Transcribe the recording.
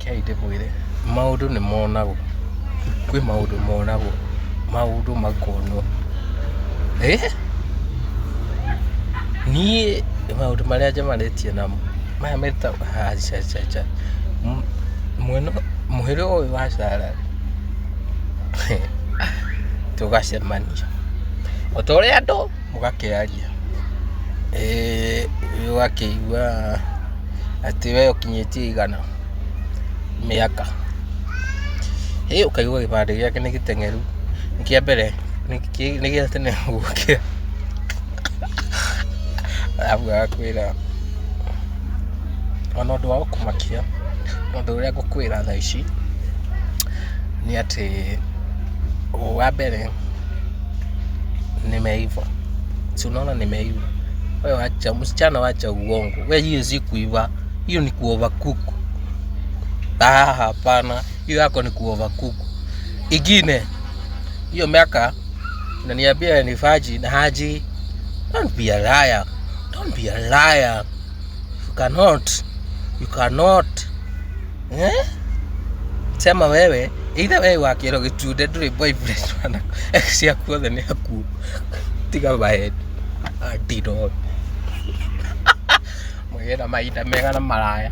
rekei ndĩmwĩre maũndũ nĩ monagwo, kwĩ maũndũ monagwo, maũndũ makonwo. Niĩ maũndũ marĩa njemanĩtie namo maya metagwo mũhĩrĩga ũyũ wa Sarah tũgacemania o ta ũrĩa andũ mũgakĩaria, ũgakĩigua atĩ we ũkinyĩtie igana mĩaka, ũkaigua gĩbandĩ gĩake nĩ gĩteng'eru, kĩa mbere nĩ gĩa tene gũkĩra, arabu agakwĩra ona ũndũ wa gũkũmakia, ũndũ ũrĩa ngũkwĩra thaa ici nĩ atĩ wa mbere nimeiva, si unaona nimeiva. Wewe wacha msichana, wacha uongo, wewe hiyo si kuiva, hiyo ni kuovercook. Hapana, hiyo yako ni kuovercook. Ingine hiyo miaka unaniambia ni faji na haji. Don't be a liar, don't be a liar. You cannot sema wewe either wewe wakĩro gĩtunde ndũrĩ boyfriend wana cia kuothe nĩ aku tiga mahead did all mwĩra mahinda mega na maraya.